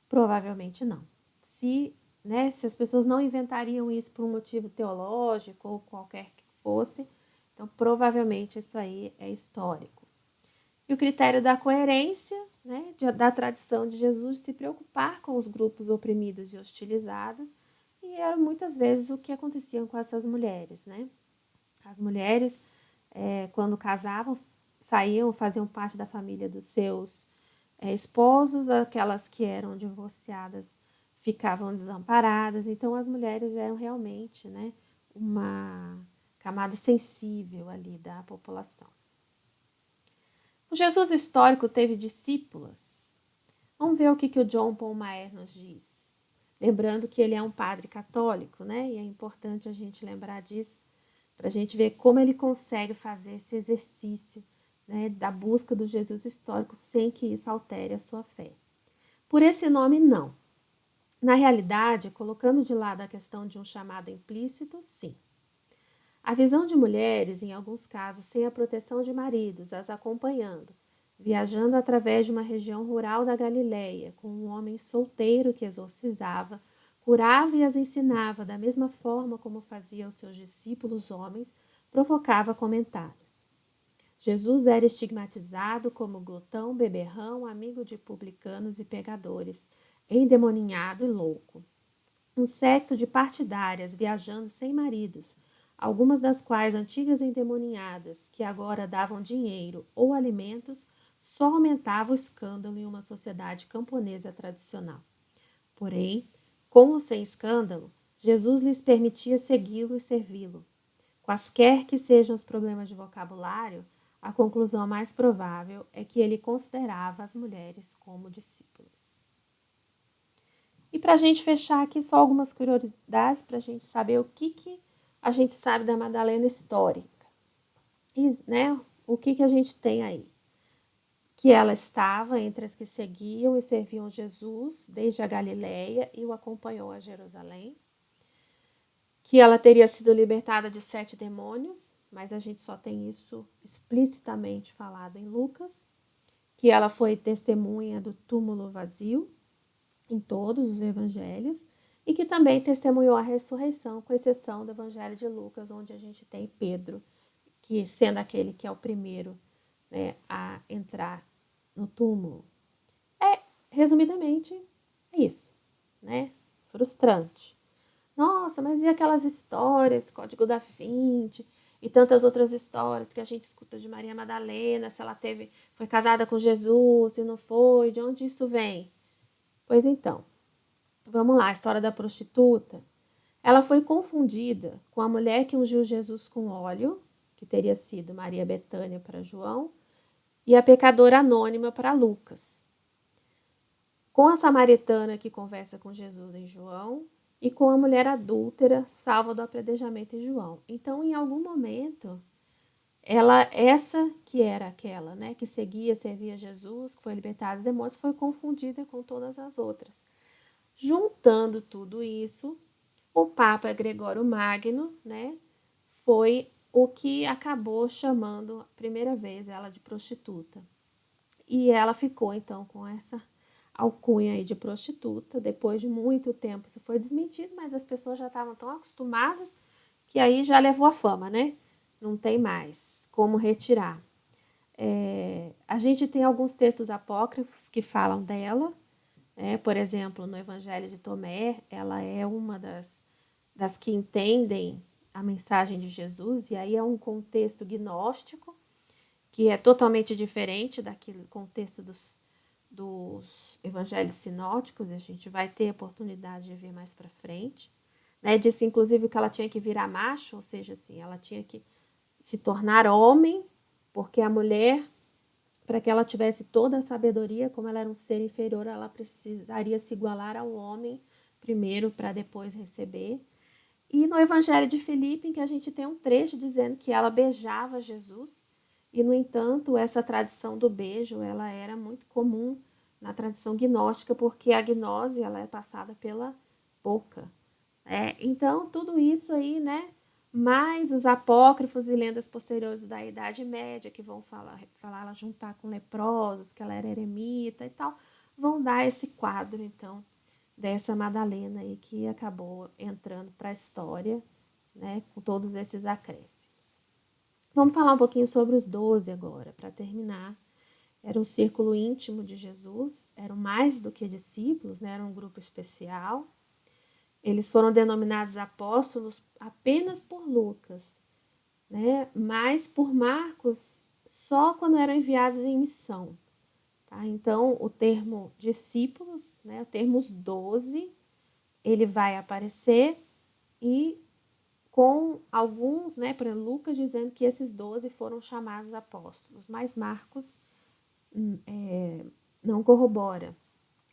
Provavelmente não. Se né, se as pessoas não inventariam isso por um motivo teológico ou qualquer que fosse, então provavelmente isso aí é histórico. E o critério da coerência, né, da tradição de Jesus se preocupar com os grupos oprimidos e hostilizados, e era muitas vezes o que acontecia com essas mulheres, né? As mulheres, quando casavam, saíam, faziam parte da família dos seus esposos, aquelas que eram divorciadas ficavam desamparadas. Então, as mulheres eram realmente, né, uma camada sensível ali da população. O Jesus histórico teve discípulas. Vamos ver o que o John Paul Maier nos diz. Lembrando que ele é um padre católico, né? E é importante a gente lembrar disso, para a gente ver como ele consegue fazer esse exercício, né, da busca do Jesus histórico sem que isso altere a sua fé. Por esse nome, não. Na realidade, colocando de lado a questão de um chamado implícito, sim. A visão de mulheres, em alguns casos, sem a proteção de maridos, as acompanhando, viajando através de uma região rural da Galileia, com um homem solteiro que exorcizava, curava e as ensinava da mesma forma como fazia os seus discípulos homens, provocava comentários. Jesus era estigmatizado como glutão, beberrão, amigo de publicanos e pecadores, endemoninhado e louco. Um séquito de partidárias viajando sem maridos, algumas das quais antigas endemoninhadas, que agora davam dinheiro ou alimentos, só aumentava o escândalo em uma sociedade camponesa tradicional. Porém, com ou sem escândalo, Jesus lhes permitia segui-lo e servi-lo. Quaisquer que sejam os problemas de vocabulário, a conclusão mais provável é que ele considerava as mulheres como discípulas. E para a gente fechar aqui, só algumas curiosidades para a gente saber o que a gente sabe da Madalena histórica. E, né, o que a gente tem aí? Que ela estava entre as que seguiam e serviam Jesus desde a Galileia e o acompanhou a Jerusalém. Que ela teria sido libertada de 7 demônios, mas a gente só tem isso explicitamente falado em Lucas. Que ela foi testemunha do túmulo vazio em todos os evangelhos e que também testemunhou a ressurreição, com exceção do evangelho de Lucas, onde a gente tem Pedro, que sendo aquele que é o primeiro, né, a entrar no túmulo. Resumidamente, é isso, né? Frustrante. Nossa, mas e aquelas histórias, Código da Vinci e tantas outras histórias que a gente escuta de Maria Madalena, se ela foi casada com Jesus, se não foi, de onde isso vem? Pois então, vamos lá, a história da prostituta. Ela foi confundida com a mulher que ungiu Jesus com óleo, que teria sido Maria Betânia para João, e a pecadora anônima para Lucas. Com a samaritana que conversa com Jesus em João e com a mulher adúltera salva do apredejamento em João. Então, em algum momento, essa que era aquela, né, que servia Jesus, que foi libertada dos demônios, foi confundida com todas as outras. Juntando tudo isso, o Papa Gregório Magno, né, foi o que acabou chamando a primeira vez ela de prostituta. E ela ficou, então, com essa alcunha aí de prostituta. Depois de muito tempo isso foi desmentido, mas as pessoas já estavam tão acostumadas que aí já levou a fama, né? Não tem mais como retirar. A gente tem alguns textos apócrifos que falam dela. Por exemplo, no Evangelho de Tomé, ela é uma das que entendem a mensagem de Jesus, e aí é um contexto gnóstico, que é totalmente diferente daquele contexto dos evangelhos sinóticos, e a gente vai ter a oportunidade de ver mais para frente. Né? Disse, inclusive, que ela tinha que virar macho, ou seja, assim, ela tinha que se tornar homem, porque a mulher, para que ela tivesse toda a sabedoria, como ela era um ser inferior, ela precisaria se igualar ao homem primeiro, para depois receber. E no Evangelho de Filipe, em que a gente tem um trecho dizendo que ela beijava Jesus, e, no entanto, essa tradição do beijo ela era muito comum na tradição gnóstica, porque a gnose ela é passada pela boca. Então, tudo isso aí, né? Mais os apócrifos e lendas posteriores da Idade Média, que vão falar ela juntar com leprosos, que ela era eremita e tal, vão dar esse quadro, então, dessa Madalena aí que acabou entrando para a história, né, com todos esses acréscimos. Vamos falar um pouquinho sobre os 12 agora, para terminar. Era um círculo íntimo de Jesus, eram mais do que discípulos, né, era um grupo especial. Eles foram denominados apóstolos apenas por Lucas, né, mas por Marcos só quando eram enviados em missão. Tá? Então, o termo discípulos, né, o termo os 12, ele vai aparecer e com alguns, né, por exemplo, Lucas dizendo que esses 12 foram chamados apóstolos, mas Marcos não corrobora.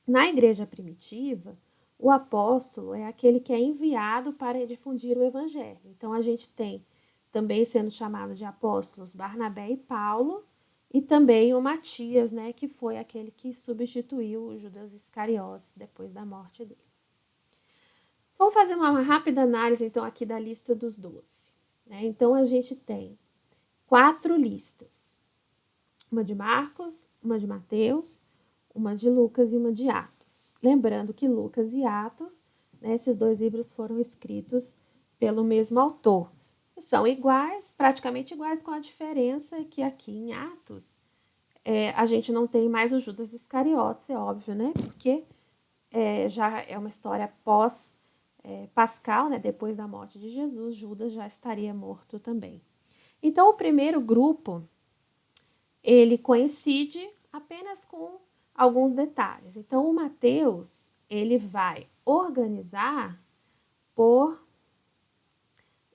Na igreja primitiva, o apóstolo é aquele que é enviado para difundir o evangelho. Então, a gente tem também sendo chamado de apóstolos Barnabé e Paulo, e também o Matias, né, que foi aquele que substituiu o Judas Iscariotes depois da morte dele. Vamos fazer uma rápida análise, então, aqui da lista dos 12. Né? Então, a gente tem 4 listas. Uma de Marcos, uma de Mateus, uma de Lucas e uma de Atos. Lembrando que Lucas e Atos, né, esses 2 livros foram escritos pelo mesmo autor. São iguais, praticamente iguais, com a diferença que aqui em Atos a gente não tem mais o Judas Iscariotes, é óbvio, né? Porque já é uma história pós-pascal, né? Depois da morte de Jesus, Judas já estaria morto também. Então, o primeiro grupo, ele coincide apenas com alguns detalhes. Então, o Mateus, ele vai organizar por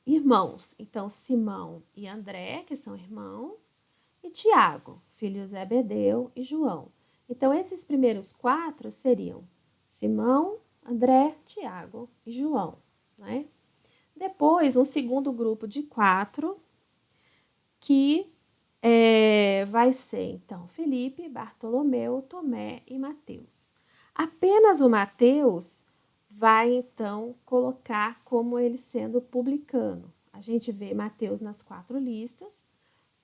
irmãos. Então, Simão e André, que são irmãos, e Tiago, filho de Zebedeu, e João. Então, esses primeiros 4 seriam Simão, André, Tiago e João. Né? Depois, um segundo grupo de 4, que vai ser, então, Felipe, Bartolomeu, Tomé e Mateus. Apenas o Mateus vai, então, colocar como ele sendo publicano. A gente vê Mateus nas 4 listas,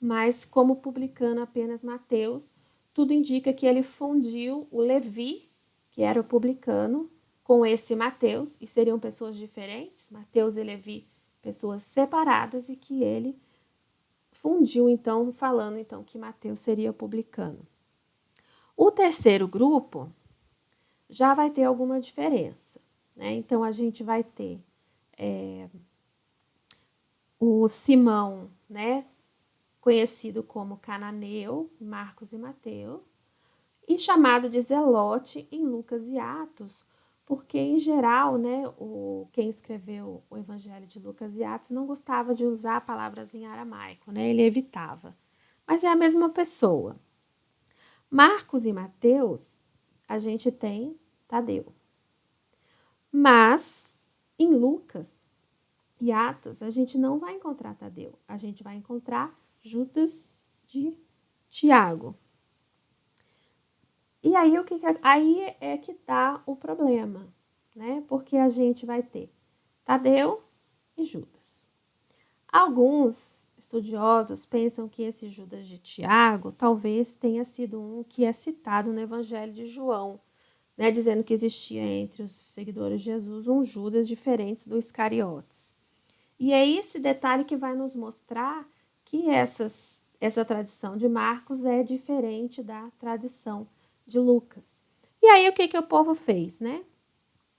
mas como publicano apenas Mateus, tudo indica que ele fundiu o Levi, que era o publicano, com esse Mateus, e seriam pessoas diferentes, Mateus e Levi, pessoas separadas, e que ele fundiu, então, falando então que Mateus seria publicano. O terceiro grupo já vai ter alguma diferença. Né? Então, a gente vai ter o Simão, né, conhecido como Cananeu, Marcos e Mateus, e chamado de Zelote em Lucas e Atos, porque, em geral, né, quem escreveu o Evangelho de Lucas e Atos não gostava de usar palavras em aramaico, né? Ele evitava. Mas é a mesma pessoa. Marcos e Mateus, a gente tem Tadeu. Mas, em Lucas e Atos, a gente não vai encontrar Tadeu. A gente vai encontrar Judas de Tiago. E aí, aí é que está o problema, né? Porque a gente vai ter Tadeu e Judas. Alguns estudiosos pensam que esse Judas de Tiago talvez tenha sido um que é citado no Evangelho de João, né? Dizendo que existia entre os seguidores de Jesus um Judas diferente do Iscariotes. E é esse detalhe que vai nos mostrar que essa tradição de Marcos é diferente da tradição de Lucas. E aí o que o povo fez, né?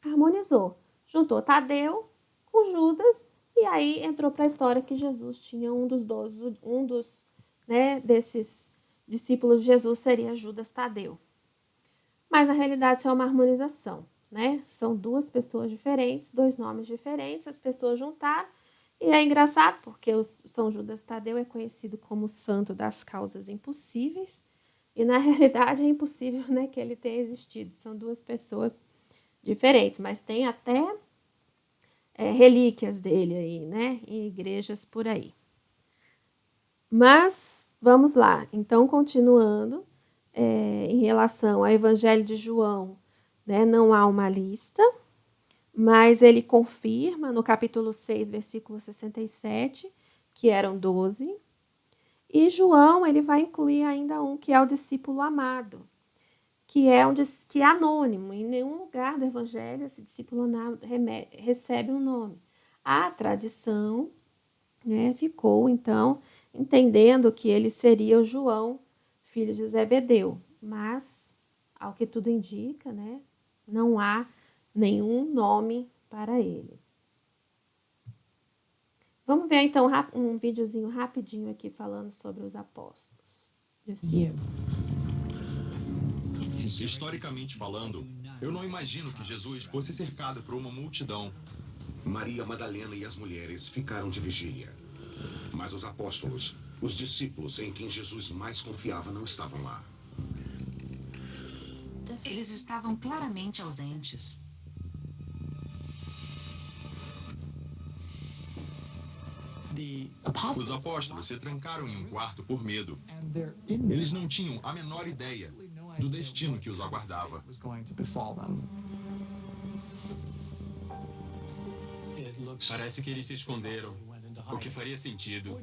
Harmonizou, juntou Tadeu com Judas e aí entrou para a história que Jesus tinha um dos 12, né, desses discípulos de Jesus seria Judas Tadeu. Mas na realidade isso é uma harmonização, né? São 2 pessoas diferentes, 2 nomes diferentes, as pessoas juntaram. E é engraçado porque o São Judas Tadeu é conhecido como o santo das causas impossíveis. E, na realidade, é impossível, né, que ele tenha existido. São 2 pessoas diferentes, mas tem até relíquias dele aí, né, em igrejas por aí. Mas, vamos lá. Então, continuando, em relação ao Evangelho de João, né, não há uma lista, mas ele confirma no capítulo 6, versículo 67, que eram 12. E João, ele vai incluir ainda um que é o discípulo amado. que é anônimo. Em nenhum lugar do Evangelho esse discipulado recebe um nome. A tradição, né, ficou, então, entendendo que ele seria o João, filho de Zebedeu. Mas, ao que tudo indica, né, não há nenhum nome para ele. Vamos ver, então, um videozinho rapidinho aqui falando sobre os apóstolos. Historicamente falando, eu não imagino que Jesus fosse cercado por uma multidão. Maria Madalena e as mulheres ficaram de vigília. Mas os apóstolos, os discípulos em quem Jesus mais confiava, não estavam lá. Eles estavam claramente ausentes. Os apóstolos se trancaram em um quarto por medo. Eles não tinham a menor ideia do destino que os aguardava. Parece que eles se esconderam, o que faria sentido.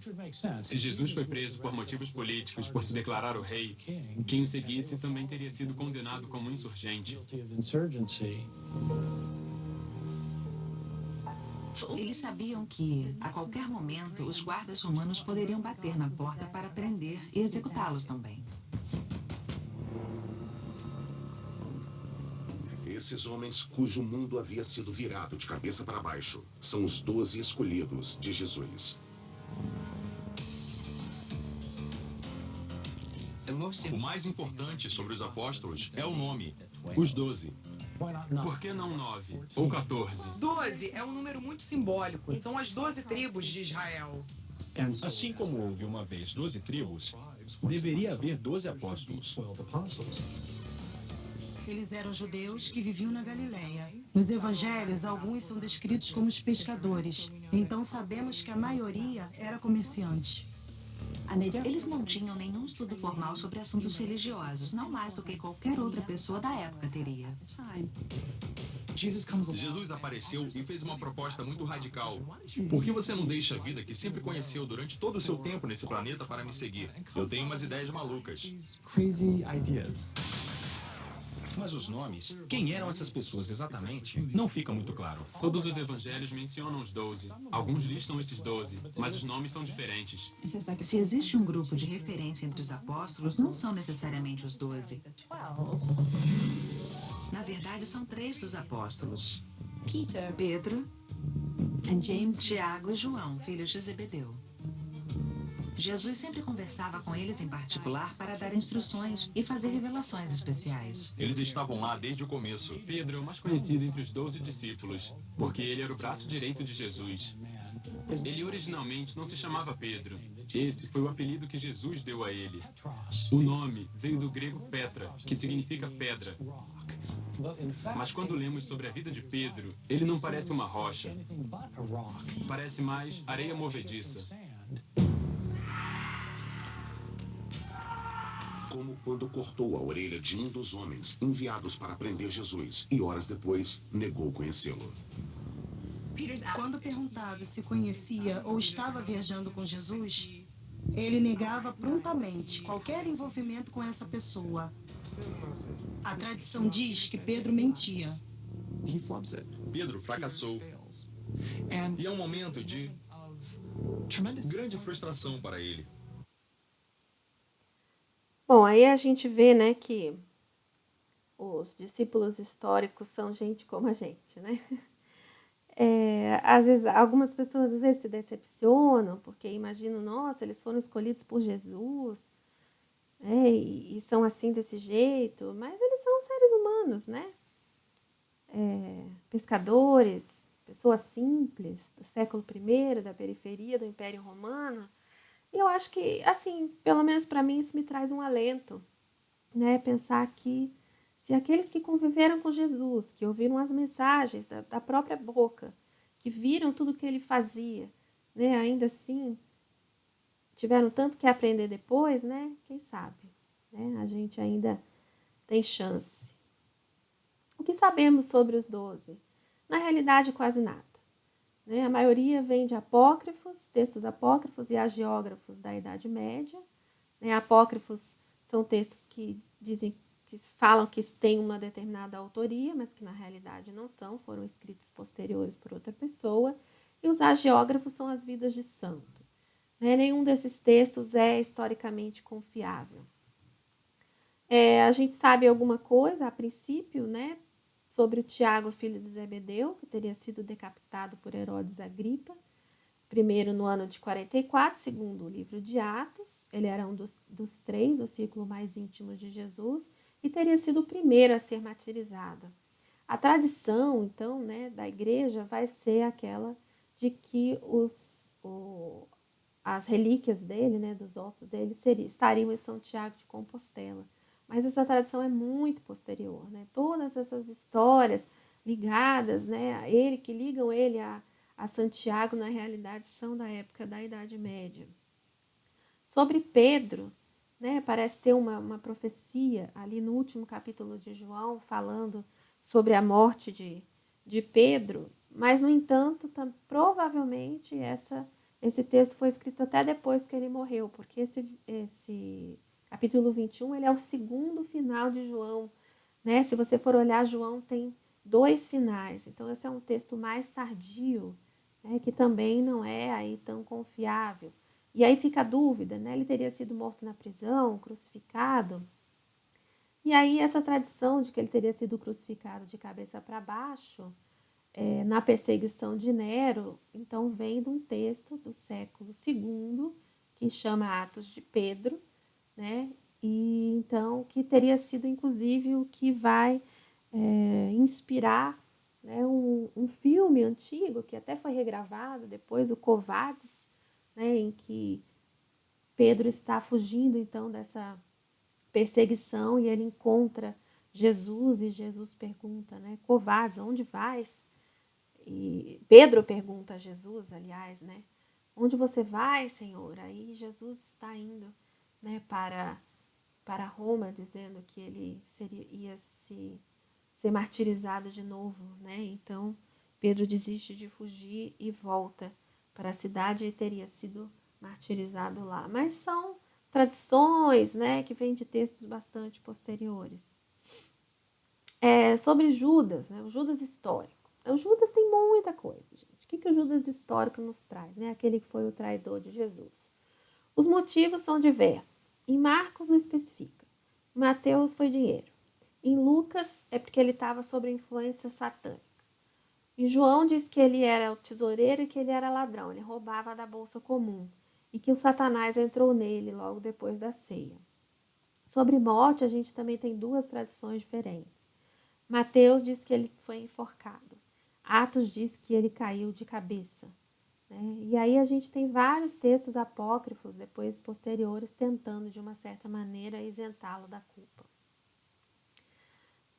Se Jesus foi preso por motivos políticos por se declarar o rei, quem o seguisse também teria sido condenado como insurgente. Eles sabiam que, a qualquer momento, os guardas romanos poderiam bater na porta para prender e executá-los também. Esses homens cujo mundo havia sido virado de cabeça para baixo são os 12 escolhidos de Jesus. O mais importante sobre os apóstolos é o nome, os 12. Por que não 9 ou 14? 12 é um número muito simbólico. São as 12 tribos de Israel. Assim como houve uma vez 12 tribos, deveria haver 12 apóstolos. Eles eram judeus que viviam na Galileia. Nos evangelhos, alguns são descritos como os pescadores. Então sabemos que a maioria era comerciante. Eles não tinham nenhum estudo formal sobre assuntos religiosos, não mais do que qualquer outra pessoa da época teria. Jesus apareceu e fez uma proposta muito radical. Por que você não deixa a vida que sempre conheceu durante todo o seu tempo nesse planeta para me seguir? Eu tenho umas ideias malucas. Mas os nomes, quem eram essas pessoas exatamente, não fica muito claro. Todos os evangelhos mencionam os 12. Alguns listam esses 12, mas os nomes são diferentes. Se existe um grupo de referência entre os apóstolos, não são necessariamente os 12. Na verdade, são 3 dos apóstolos: Pedro, Tiago e João, filhos de Zebedeu. Jesus sempre conversava com eles em particular para dar instruções e fazer revelações especiais. Eles estavam lá desde o começo. Pedro é o mais conhecido entre os 12 discípulos, porque ele era o braço direito de Jesus. Ele originalmente não se chamava Pedro. Esse foi o apelido que Jesus deu a ele. O nome veio do grego Petra, que significa pedra. Mas quando lemos sobre a vida de Pedro, ele não parece uma rocha. Parece mais areia movediça. Como quando cortou a orelha de um dos homens enviados para prender Jesus e horas depois negou conhecê-lo. Quando perguntado se conhecia ou estava viajando com Jesus, ele negava prontamente qualquer envolvimento com essa pessoa. A tradição diz que Pedro mentia. Pedro fracassou. E é um momento de grande frustração para ele. Bom, aí a gente vê, né, que os discípulos históricos são gente como a gente, né? Às vezes, algumas pessoas às vezes se decepcionam, porque imaginam, nossa, eles foram escolhidos por Jesus, né, e são assim desse jeito, mas eles são seres humanos, né? Pescadores, pessoas simples, do século I, da periferia do Império Romano. E eu acho que, assim, pelo menos para mim, isso me traz um alento, né? Pensar que se aqueles que conviveram com Jesus, que ouviram as mensagens da própria boca, que viram tudo que ele fazia, né? Ainda assim, tiveram tanto que aprender depois, né? Quem sabe, né? A gente ainda tem chance. O que sabemos sobre os 12? Na realidade, quase nada. Né? A maioria vem de apócrifos, textos apócrifos e hagiógrafos da Idade Média. Né? Apócrifos são textos que dizem que que falam que têm uma determinada autoria, mas que na realidade não são, foram escritos posteriores por outra pessoa, e os hagiógrafos são as vidas de santo. Nenhum desses textos é historicamente confiável. A gente sabe alguma coisa, a princípio, né, sobre o Tiago, filho de Zebedeu, que teria sido decapitado por Herodes Agripa, primeiro no ano de 44, segundo o livro de Atos. Ele era um dos três, o círculo mais íntimo de Jesus, e teria sido o primeiro a ser martirizado. A tradição, então, né, da igreja vai ser aquela de que as relíquias dele, né, dos ossos dele, estariam em São Tiago de Compostela. Mas essa tradição é muito posterior, né? Todas essas histórias ligadas, né, a ele, que ligam ele a Santiago, na realidade, são da época da Idade Média. Sobre Pedro, né, parece ter uma profecia ali no último capítulo de João, falando sobre a morte de Pedro, mas, no entanto, provavelmente esse texto foi escrito até depois que ele morreu, porque esse capítulo 21, ele é o segundo final de João, né? Se você for olhar, João tem 2 finais, então esse é um texto mais tardio, né, que também não é aí tão confiável. E aí fica a dúvida, né? Ele teria sido morto na prisão, crucificado. E aí essa tradição de que ele teria sido crucificado de cabeça para baixo, na perseguição de Nero, então vem de um texto do século II, que chama Atos de Pedro, né? E então que teria sido inclusive o que vai inspirar, né, um filme antigo que até foi regravado depois, o Quo Vadis, né, em que Pedro está fugindo então dessa perseguição e ele encontra Jesus e Jesus pergunta, né, Quo Vadis, onde vais? E Pedro pergunta a Jesus, aliás, né, onde você vai, Senhor? Aí Jesus está indo, né, para Roma, dizendo que ele ia ser martirizado de novo, né? Então Pedro desiste de fugir e volta para a cidade e teria sido martirizado lá. Mas são tradições, né, que vêm de textos bastante posteriores. Sobre Judas, né, o Judas histórico. O Judas tem muita coisa, gente. O que o Judas histórico nos traz? Né? Aquele que foi o traidor de Jesus. Os motivos são diversos. Em Marcos não especifica. Em Mateus foi dinheiro. Em Lucas é porque ele estava sob influência satânica. Em João diz que ele era o tesoureiro e que ele era ladrão. Ele roubava da bolsa comum. E que o Satanás entrou nele logo depois da ceia. Sobre morte, a gente também tem 2 tradições diferentes. Mateus diz que ele foi enforcado. Atos diz que ele caiu de cabeça. Né? E aí a gente tem vários textos apócrifos, depois posteriores, tentando, de uma certa maneira, isentá-lo da culpa.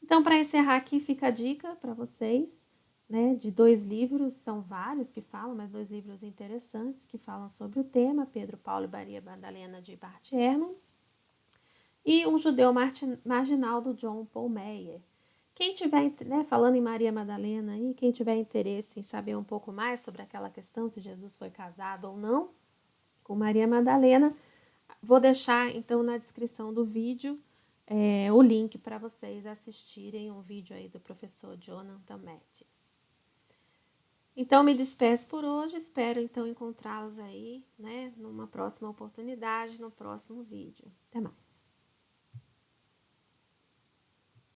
Então, para encerrar aqui, fica a dica para vocês, né, de 2 livros, são vários que falam, mas 2 livros interessantes que falam sobre o tema, Pedro, Paulo e Maria Madalena, de Bart Ehrman, e Um Judeu Marginal, do John Paul Meyer. Quem tiver, né, falando em Maria Madalena, aí, quem tiver interesse em saber um pouco mais sobre aquela questão, se Jesus foi casado ou não com Maria Madalena, vou deixar então na descrição do vídeo o link para vocês assistirem um vídeo aí do professor Jonathan Matthews. Então me despeço por hoje, espero então encontrá-los aí, né, numa próxima oportunidade, no próximo vídeo. Até mais.